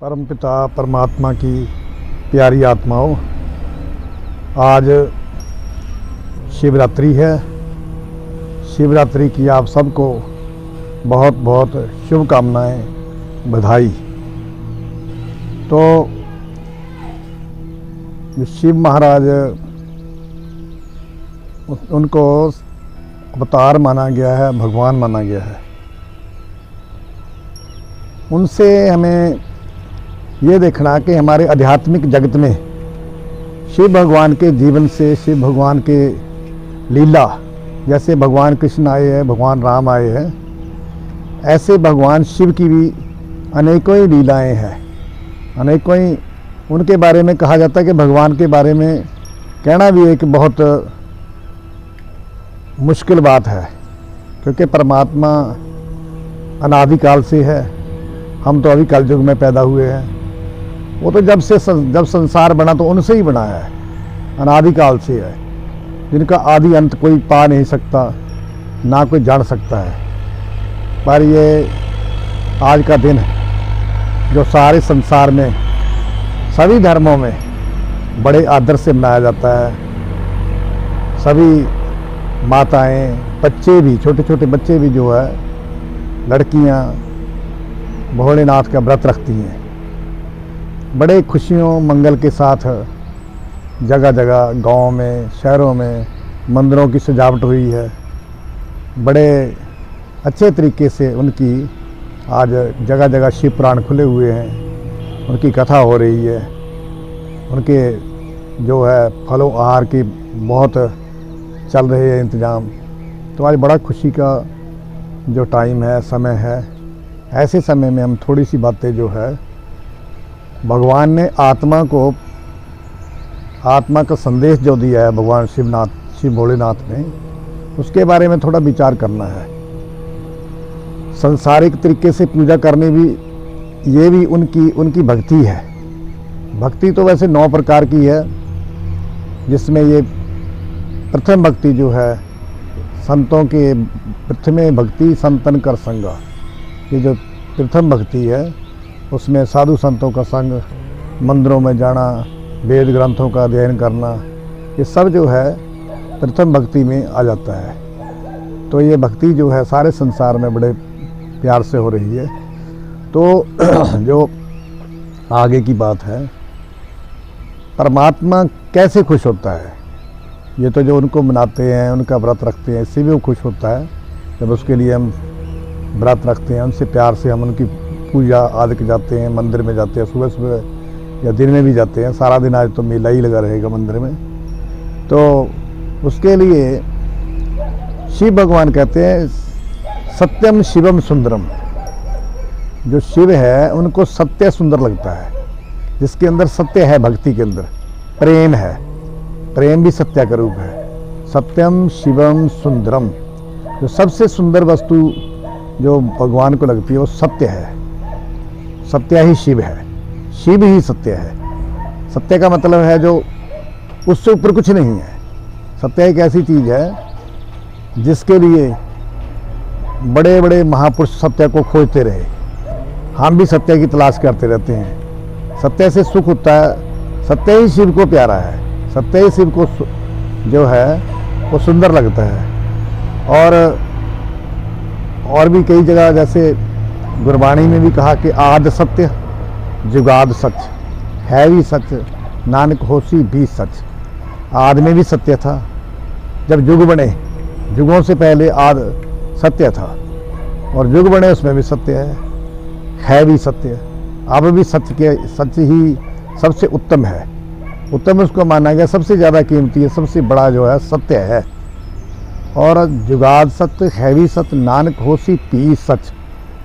परमपिता परमात्मा की प्यारी आत्माओं, आज शिवरात्रि है। शिवरात्रि की आप सबको बहुत बहुत शुभकामनाएं, बधाई। तो शिव महाराज, उनको अवतार माना गया है, भगवान माना गया है। उनसे हमें ये देखना कि हमारे आध्यात्मिक जगत में शिव भगवान के जीवन से, शिव भगवान के लीला, जैसे भगवान कृष्ण आए हैं, भगवान राम आए हैं, ऐसे भगवान शिव की भी अनेकों ही लीलाएं हैं, अनेकों ही उनके बारे में कहा जाता है कि भगवान के बारे में कहना भी एक बहुत मुश्किल बात है, क्योंकि परमात्मा अनादिकाल से है। हम तो अभी कलयुग में पैदा हुए हैं। वो तो जब संसार बना तो उनसे ही बना है, अनादिकाल से है, जिनका आदि अंत कोई पा नहीं सकता, ना कोई जान सकता है। पर ये आज का दिन जो सारे संसार में, सभी धर्मों में बड़े आदर से मनाया जाता है। सभी माताएं, बच्चे भी, छोटे छोटे बच्चे भी जो है, लड़कियां भोलेनाथ का व्रत रखती हैं। बड़े खुशियों मंगल के साथ जगह जगह, गांव में, शहरों में मंदिरों की सजावट हुई है। बड़े अच्छे तरीके से उनकी आज जगह जगह शिव पुराण खुले हुए हैं, उनकी कथा हो रही है। उनके जो है फलों आहार की बहुत चल रहे हैं इंतज़ाम। तो आज बड़ा खुशी का जो टाइम है, समय है। ऐसे समय में हम थोड़ी सी बातें जो है, भगवान ने आत्मा का संदेश जो दिया है भगवान शिव भोलेनाथ ने, उसके बारे में थोड़ा विचार करना है। संसारिक तरीके से पूजा करनी भी, ये भी उनकी भक्ति है। भक्ति तो वैसे 9 प्रकार की है, जिसमें ये प्रथम भक्ति जो है, संतों के प्रथमे भक्ति संतन कर संगा, ये जो प्रथम भक्ति है, उसमें साधु संतों का संग, मंदिरों में जाना, वेद ग्रंथों का अध्ययन करना, ये सब जो है प्रथम भक्ति में आ जाता है। तो ये भक्ति जो है सारे संसार में बड़े प्यार से हो रही है। तो जो आगे की बात है, परमात्मा कैसे खुश होता है, ये तो जो उनको मनाते हैं, उनका व्रत रखते हैं, इससे भी वो खुश होता है। जब उसके लिए हम व्रत रखते हैं, उनसे प्यार से हम उनकी पूजा आदि के जाते हैं, मंदिर में जाते हैं, सुबह सुबह या दिन में भी जाते हैं। सारा दिन आज तो मेला ही लगा रहेगा मंदिर में। तो उसके लिए शिव भगवान कहते हैं, सत्यम शिवम सुंदरम। जो शिव है उनको सत्य सुंदर लगता है, जिसके अंदर सत्य है, भक्ति के अंदर प्रेम है। प्रेम भी सत्य का रूप है। सत्यम शिवम सुंदरम, जो सबसे सुंदर वस्तु जो भगवान को लगती है वो सत्य है। सत्य ही शिव है, शिव ही सत्य है। सत्य का मतलब है जो उससे ऊपर कुछ नहीं है। सत्य एक ऐसी चीज़ है जिसके लिए बड़े बड़े महापुरुष सत्य को खोजते रहे। हम भी सत्य की तलाश करते रहते हैं। सत्य से सुख होता है। सत्य ही शिव को प्यारा है। सत्य ही शिव को जो है वो सुंदर लगता है। और भी कई जगह, जैसे गुरबाणी में भी कहा कि आद सत्य जुगाद सच, है भी सच नानक होसी भी सच। आद में भी सत्य था, जब युग बने, युगों से पहले आद सत्य था, और युग बने उसमें भी सत्य है भी सत्य। अब भी सच ही सबसे उत्तम है। उत्तम उसको माना गया, सबसे ज़्यादा कीमती है, सबसे बड़ा जो है सत्य है। और जुगाद सत्य, है भी सत्य, नानक होसी पी सच।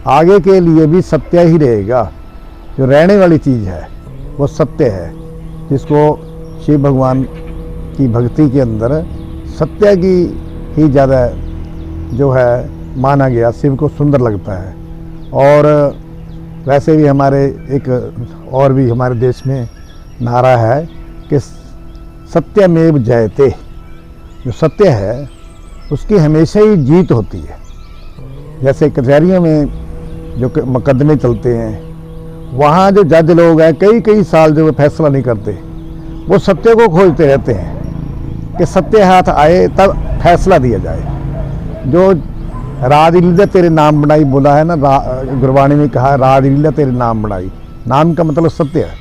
आगे के लिए भी सत्य ही रहेगा। जो रहने वाली चीज़ है वो सत्य है, जिसको शिव भगवान की भक्ति के अंदर सत्य की ही ज़्यादा जो है माना गया, शिव को सुंदर लगता है। और वैसे भी हमारे और भी हमारे देश में नारा है कि सत्यमेव जयते। जो सत्य है उसकी हमेशा ही जीत होती है। जैसे कचहरियों में जो मुकदमे चलते हैं, वहाँ जो जज लोग हैं कई कई साल जो फैसला नहीं करते, वो सत्य को खोजते रहते हैं कि सत्य हाथ आए तब फैसला दिया जाए। जो राजलीला तेरे नाम बनाई बोला है ना, गुरबाणी में कहा राजलीला तेरे नाम बनाई, नाम का मतलब सत्य है,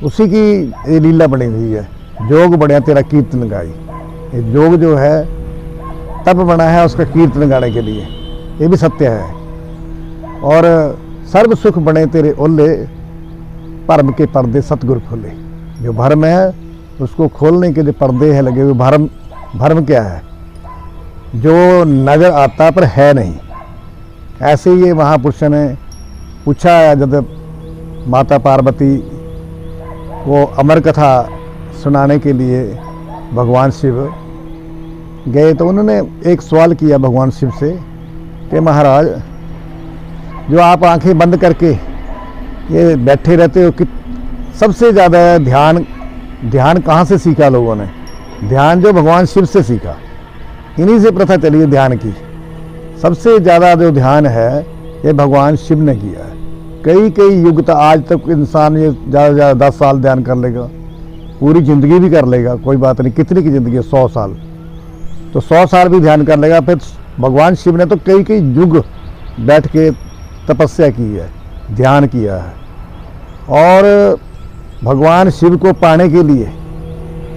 उसी की ये लीला बनी हुई है। जोग बढ़िया तेरा कीर्तन गाई, ये जोग जो है तब बना है उसका कीर्तन गाने के लिए, ये भी सत्य है। और सर्व सुख बने तेरे ओले, भरम के पर्दे सतगुर खोले। जो भरम है उसको खोलने के जो पर्दे हैं लगे हुए, भरम क्या है? जो नजर आता पर है नहीं। ऐसे ही ये महापुरुषों ने पूछा है, जब माता पार्वती को अमर कथा सुनाने के लिए भगवान शिव गए, तो उन्होंने एक सवाल किया भगवान शिव से कि महाराज, जो आप आंखें बंद करके ये बैठे रहते हो कि सबसे ज़्यादा ध्यान कहाँ से सीखा लोगों ने? ध्यान जो भगवान शिव से सीखा, इन्हीं से प्रथा चली है ध्यान की। सबसे ज़्यादा जो ध्यान है ये भगवान शिव ने किया है। कई कई युग तक, आज तक इंसान ये ज़्यादा से ज़्यादा 10 साल ध्यान कर लेगा, पूरी ज़िंदगी भी कर लेगा, कोई बात नहीं। कितनी की ज़िंदगी है? 100 साल, तो 100 साल भी ध्यान कर लेगा। फिर भगवान शिव ने तो कई कई युग बैठ के तपस्या की है, ध्यान किया है। और भगवान शिव को पाने के लिए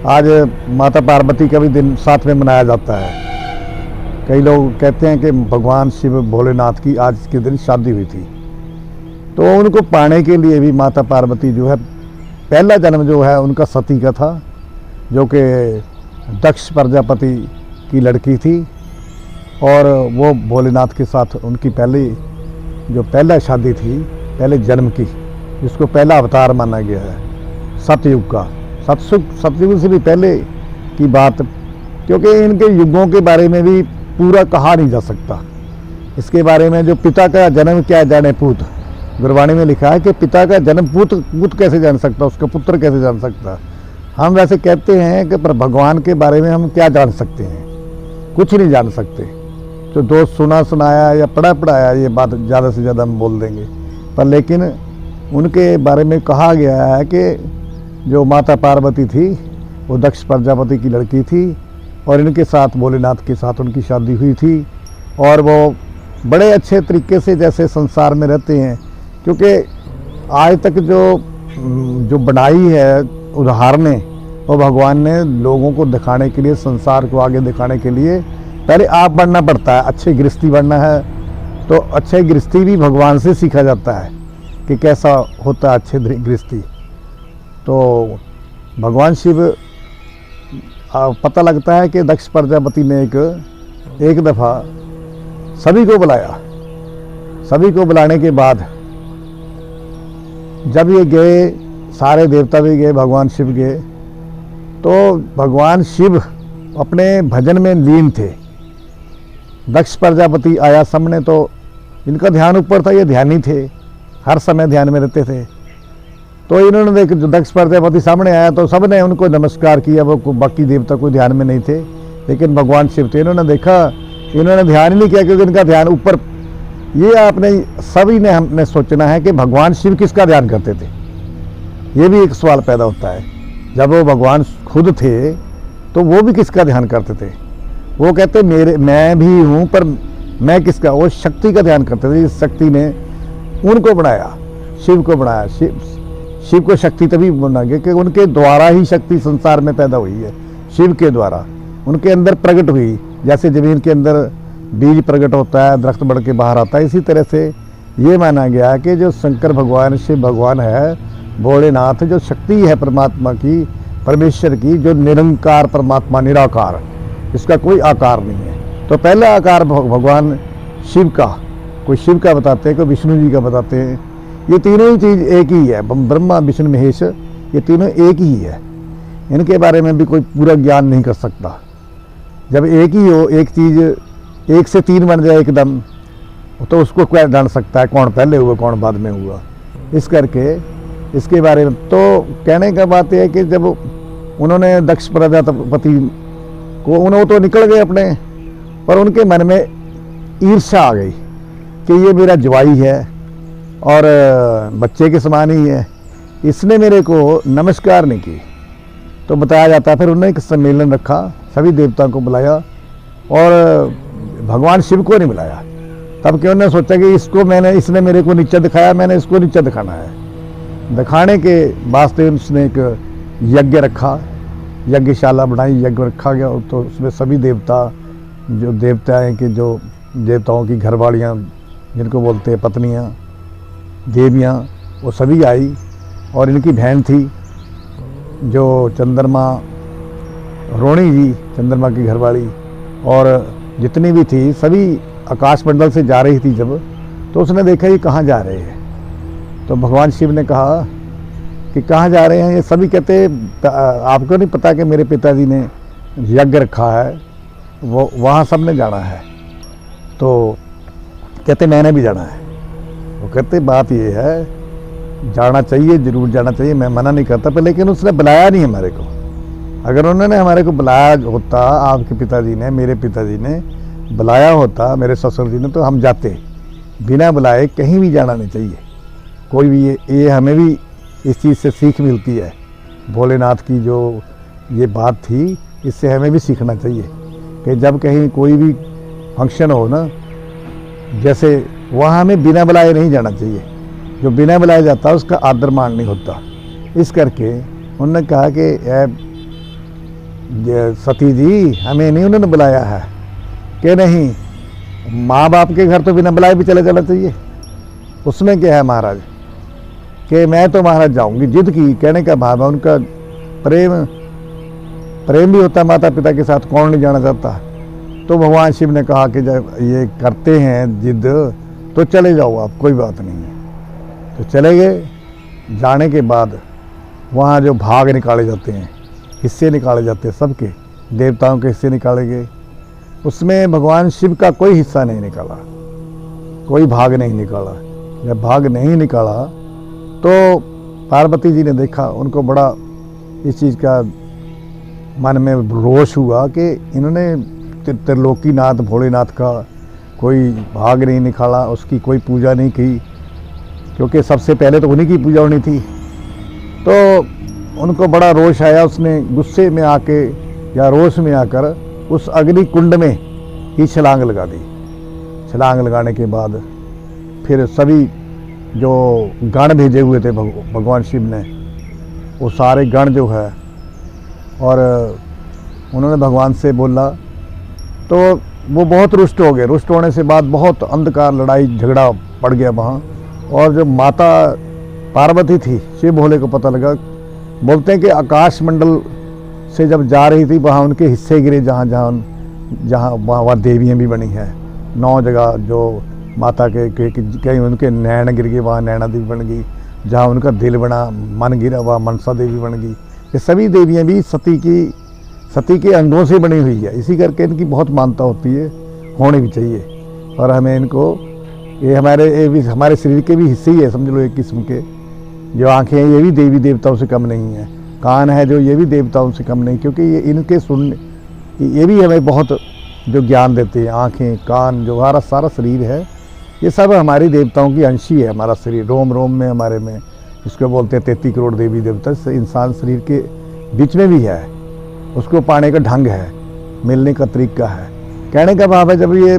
आज माता पार्वती का भी दिन साथ में मनाया जाता है। कई लोग कहते हैं कि भगवान शिव भोलेनाथ की आज के दिन शादी हुई थी, तो उनको पाने के लिए भी माता पार्वती जो है, पहला जन्म जो है उनका सती का था, जो कि दक्ष प्रजापति की लड़की थी। और वो भोलेनाथ के साथ उनकी पहला शादी थी, पहले जन्म की, जिसको पहला अवतार माना गया है सतयुग का। सतयुग से भी पहले की बात, क्योंकि इनके युगों के बारे में भी पूरा कहा नहीं जा सकता। इसके बारे में जो पिता का जन्म क्या जाने पूत, गुरबाणी में लिखा है कि पिता का जन्म पुत्र कैसे जान सकता, उसका पुत्र कैसे जान सकता। हम वैसे कहते हैं कि पर भगवान के बारे में हम क्या जान सकते हैं? कुछ नहीं जान सकते। जो दोस्त सुनाया या पढ़ाया ये बात ज़्यादा से ज़्यादा हम बोल देंगे, पर लेकिन उनके बारे में कहा गया है कि जो माता पार्वती थी वो दक्ष प्रजापति की लड़की थी, और इनके साथ भोलेनाथ के साथ उनकी शादी हुई थी। और वो बड़े अच्छे तरीके से जैसे संसार में रहते हैं, क्योंकि आज तक जो बनाई है उदाहरणें, वो भगवान ने लोगों को दिखाने के लिए, संसार को आगे दिखाने के लिए पहले आप बनना पड़ता है। अच्छे गृहस्थी बनना है तो अच्छे गृहस्थी भी भगवान से सीखा जाता है कि कैसा होता है अच्छे गृहस्थी। तो भगवान शिव पता लगता है कि दक्ष प्रजापति ने एक दफ़ा सभी को बुलाया। सभी को बुलाने के बाद जब ये गए, सारे देवता भी गए, भगवान शिव गए, तो भगवान शिव अपने भजन में लीन थे। दक्ष प्रजापति आया सामने, तो इनका ध्यान ऊपर था, ये ध्यानी थे, हर समय ध्यान में रहते थे। तो इन्होंने देख, जो दक्ष प्रजापति सामने आया तो सबने उनको नमस्कार किया। वो बाकी देवता कोई ध्यान में नहीं थे, लेकिन भगवान शिव थे। इन्होंने देखा, इन्होंने ध्यान ही नहीं किया, क्योंकि इनका ध्यान ऊपर। ये आपने सभी ने हमने सोचना है कि भगवान शिव किसका ध्यान करते थे। ये भी एक सवाल पैदा होता है। जब वो भगवान खुद थे तो वो भी किसका ध्यान करते थे? वो कहते मैं भी हूँ, पर मैं किसका? वो शक्ति का ध्यान करते थे। इस शक्ति ने उनको बनाया, शिव को बनाया। शिव को शक्ति तभी बना गया कि उनके द्वारा ही शक्ति संसार में पैदा हुई है। शिव के द्वारा उनके अंदर प्रकट हुई। जैसे जमीन के अंदर बीज प्रकट होता है, दरख्त बढ़ के बाहर आता है, इसी तरह से ये माना गया कि जो शंकर भगवान, शिव भगवान है, भोलेनाथ, जो शक्ति है परमात्मा की, परमेश्वर की, जो निरंकार परमात्मा, निराकार, इसका कोई आकार नहीं है। तो पहला आकार भगवान शिव का, कोई शिव का बताते हैं, कोई विष्णु जी का बताते हैं। ये तीनों ही चीज़ एक ही है, ब्रह्मा विष्णु महेश, ये तीनों एक ही है। इनके बारे में भी कोई पूरा ज्ञान नहीं कर सकता। जब एक ही हो, एक चीज़ 1 से 3 बन जाए एकदम, तो उसको क्या जान सकता है कौन पहले हुआ कौन बाद में हुआ? इस करके इसके बारे में तो कहने का बात यह है कि जब उन्होंने दक्ष प्रजापति को, उन्होंने तो निकल गए अपने, पर उनके मन में ईर्ष्या आ गई कि ये मेरा जवाई है, और बच्चे के समान ही है। इसने मेरे को नमस्कार नहीं की। तो बताया जाता है फिर उन्होंने एक सम्मेलन रखा, सभी देवताओं को बुलाया और भगवान शिव को नहीं बुलाया। तब क्यों ने सोचा कि इसने मेरे को नीचा दिखाया, मैंने इसको नीचा दिखाना है। दिखाने के वास्ते उसने एक यज्ञ रखा, यज्ञशाला बनाई, यज्ञ रखा गया। तो उसमें सभी देवता, जो देवता हैं कि जो देवताओं की घरवालियाँ जिनको बोलते हैं पत्नियाँ, देवियाँ, वो सभी आई। और इनकी बहन थी जो चंद्रमा, रोणी जी, चंद्रमा की घरवाली, और जितनी भी थी सभी आकाश मंडल से जा रही थी। जब तो उसने देखा ये कहाँ जा रहे हैं, तो भगवान शिव ने कहा कि कहाँ जा रहे हैं। ये सभी कहते आपको नहीं पता कि मेरे पिताजी ने यज्ञ रखा है, वो वहाँ सब ने जाना है। तो कहते मैंने भी जाना है। वो कहते बात ये है, जाना चाहिए, ज़रूर जाना चाहिए, मैं मना नहीं करता पर, लेकिन उसने बुलाया नहीं हमारे को। अगर उन्होंने हमारे को बुलाया होता, आपके पिताजी ने, मेरे पिताजी ने बुलाया होता, मेरे ससुर जी ने, तो हम जाते। बिना बुलाए कहीं भी जाना नहीं चाहिए। कोई भी ये हमें भी इस चीज़ से सीख मिलती है। भोलेनाथ की जो ये बात थी, इससे हमें भी सीखना चाहिए कि जब कहीं कोई भी फंक्शन हो ना, जैसे वहाँ हमें बिना बुलाए नहीं जाना चाहिए। जो बिना बुलाए जाता है उसका आदर मान नहीं होता। इस करके उन्होंने कहा कि सती जी हमें नहीं उन्होंने बुलाया है कि नहीं, माँ बाप के घर तो बिना बुलाए भी चले जाना चाहिए। उसमें क्या है महाराज कि मैं तो महाराज जाऊंगी, जिद की। कहने का भाव है उनका प्रेम भी होता है माता पिता के साथ, कौन नहीं जाना चाहता। तो भगवान शिव ने कहा कि जब ये करते हैं जिद तो चले जाओ आप, कोई बात नहीं है। तो चले गए। जाने के बाद वहाँ जो भाग निकाले जाते हैं, हिस्से निकाले जाते हैं, सबके देवताओं के हिस्से निकाले गए। उसमें भगवान शिव का कोई हिस्सा नहीं निकाला, कोई भाग नहीं निकाला। जब भाग नहीं निकाला तो पार्वती जी ने देखा, उनको बड़ा इस चीज़ का मन में रोष हुआ कि इन्होंने त्रिलोकीनाथ भोलेनाथ का कोई भाग नहीं निकाला, उसकी कोई पूजा नहीं की, क्योंकि सबसे पहले तो उन्हीं की पूजा होनी थी। तो उनको बड़ा रोष आया। उसने गुस्से में आके या रोष में आकर उस अग्नि कुंड में ही छलांग लगा दी। छलांग लगाने के बाद फिर सभी जो गण भेजे हुए थे भगवान शिव ने, वो सारे गण जो है, और उन्होंने भगवान से बोला, तो वो बहुत रुष्ट हो गए। रुष्ट होने से बाद बहुत अंधकार, लड़ाई झगड़ा पड़ गया वहाँ। और जो माता पार्वती थी, शिव भोले को पता लगा। बोलते हैं कि आकाश मंडल से जब जा रही थी वहाँ उनके हिस्से गिरे, जहाँ वहाँ देवियाँ भी बनी है। 9 जगह जो माता के कहीं उनके नैन गिर गए, वहाँ नैना देवी बन गई। जहाँ उनका दिल बना, मन गिरा, वहाँ मनसा देवी बन गई। ये सभी देवियाँ भी सती के अंगों से बनी हुई है। इसी करके इनकी बहुत मानता होती है, होनी भी चाहिए। और हमें इनको, ये हमारे शरीर के भी हिस्से ही है, समझ लो एक किस्म के। जो आँखें हैं ये भी देवी देवताओं से कम नहीं है। कान है जो, ये भी देवताओं से कम नहीं, क्योंकि ये इनके सुनने, ये भी हमें बहुत जो ज्ञान देते हैं। आँखें, कान, जो हमारा सारा शरीर है, ये सब हमारी देवताओं की अंशी है। हमारा शरीर रोम रोम में, हमारे में, जिसको बोलते हैं 33 करोड़ देवी देवता, इंसान शरीर के बीच में भी है। उसको पाने का ढंग है, मिलने का तरीका है। कहने का भाव है, जब ये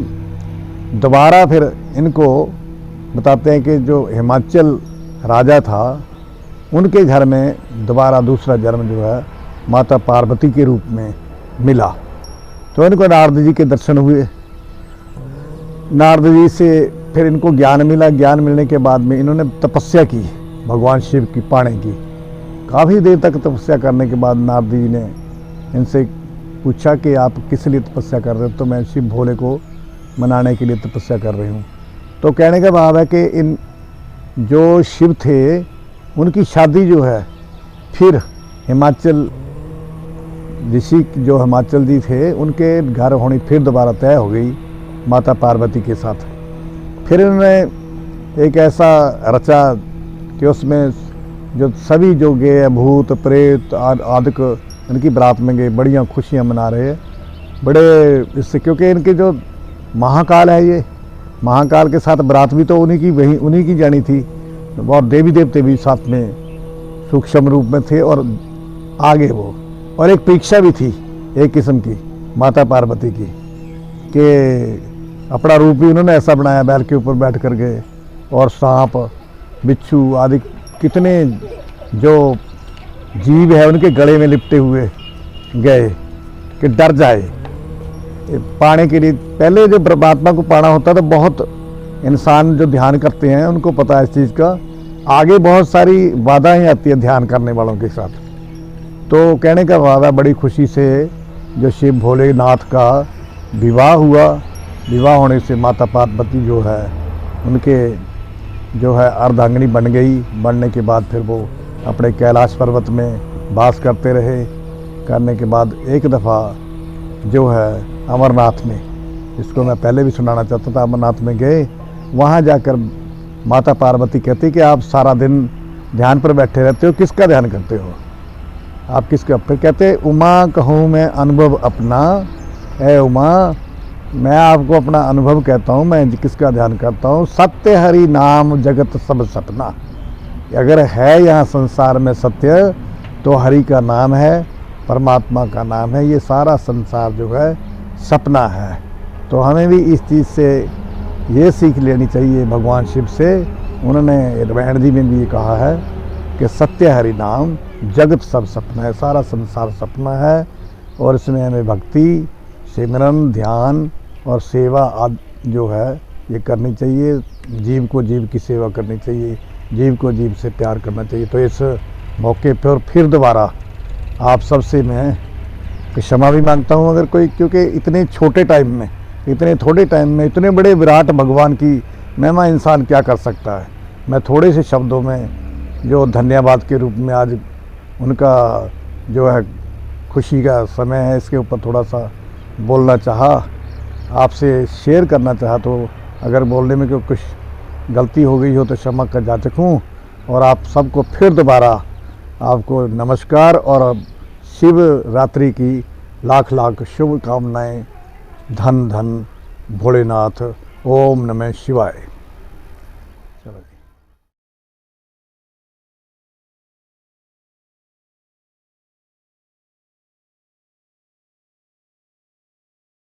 दोबारा फिर इनको बताते हैं कि जो हिमाचल राजा था, उनके घर में दोबारा दूसरा जन्म जो है माता पार्वती के रूप में मिला। तो इनको नारद जी के दर्शन हुए। नारद जी से फिर इनको ज्ञान मिला। ज्ञान मिलने के बाद में इन्होंने तपस्या की भगवान शिव की पाने की। काफ़ी देर तक तपस्या करने के बाद नारद जी ने इनसे पूछा कि आप किस लिए तपस्या कर रहे हो। तो मैं शिव भोले को मनाने के लिए तपस्या कर रही हूँ। तो कहने का भाव है कि इन जो शिव थे, उनकी शादी जो है फिर हिमाचल ऋषि, जो हिमाचल जी थे, उनके घर होनी फिर दोबारा तय हो गई माता पार्वती के साथ। फिर उन्होंने एक ऐसा रचा कि उसमें जो सभी जो गए, भूत प्रेत आदि इनकी बारात में गए, बढ़िया खुशियाँ मना रहे हैं बड़े इससे, क्योंकि इनके जो महाकाल है, ये महाकाल के साथ बारात भी तो उन्हीं की जानी थी, और देवी देवते भी साथ में सूक्ष्म रूप में थे और आगे वो, और एक परीक्षा भी थी एक किस्म की माता पार्वती की, कि अपना रूप भी उन्होंने ऐसा बनाया बैल के ऊपर बैठ कर के, और सांप बिच्छू आदि कितने जो जीव है उनके गले में लिपटे हुए गए कि डर जाए पाने के लिए। पहले जो परमात्मा को पाना होता था, बहुत इंसान जो ध्यान करते हैं उनको पता है इस चीज़ का, आगे बहुत सारी बाधाएं आती है ध्यान करने वालों के साथ। तो कहने का वादा, बड़ी खुशी से जो शिव भोलेनाथ का विवाह हुआ, विवाह होने से माता पार्वती जो है उनके जो है अर्धांगिनी बन गई। बनने के बाद फिर वो अपने कैलाश पर्वत में वास करते रहे। करने के बाद एक दफ़ा जो है अमरनाथ में, इसको मैं पहले भी सुनाना चाहता था, अमरनाथ में गए। वहाँ जाकर माता पार्वती कहती कि आप सारा दिन ध्यान पर बैठे रहते हो, किसका ध्यान करते हो आप, किसका? फिर कहते उमा कहूँ मैं अनुभव अपना, ए उमा मैं आपको अपना अनुभव कहता हूँ, मैं किसका ध्यान करता हूँ? सत्य हरि नाम जगत सब सपना। अगर है यहाँ संसार में सत्य तो हरि का नाम है, परमात्मा का नाम है, ये सारा संसार जो है सपना है। तो हमें भी इस चीज़ से ये सीख लेनी चाहिए भगवान शिव से। उन्होंने रामायण जी में भी ये कहा है कि सत्य हरि नाम जगत सब सपना है, सारा संसार सपना है, और इसमें हमें भक्ति, सिमरन, ध्यान और सेवा आदि जो है ये करनी चाहिए। जीव को जीव की सेवा करनी चाहिए, जीव को जीव से प्यार करना चाहिए। तो इस मौके पर फिर दोबारा आप सबसे मैं क्षमा भी मांगता हूँ अगर कोई, क्योंकि इतने छोटे टाइम में, इतने थोड़े टाइम में इतने बड़े विराट भगवान की महिमा इंसान क्या कर सकता है। मैं थोड़े से शब्दों में जो धन्यवाद के रूप में आज उनका जो है खुशी का समय है, इसके ऊपर थोड़ा सा बोलना चाहा, आपसे शेयर करना चाहा। तो अगर बोलने में कोई कुछ गलती हो गई हो तो क्षमा का जाचक हूँ। और आप सबको फिर दोबारा आपको नमस्कार और शिव रात्रि की लाख लाख शुभकामनाएं। धन धन भोलेनाथ। ओम नमः शिवाय। चलो।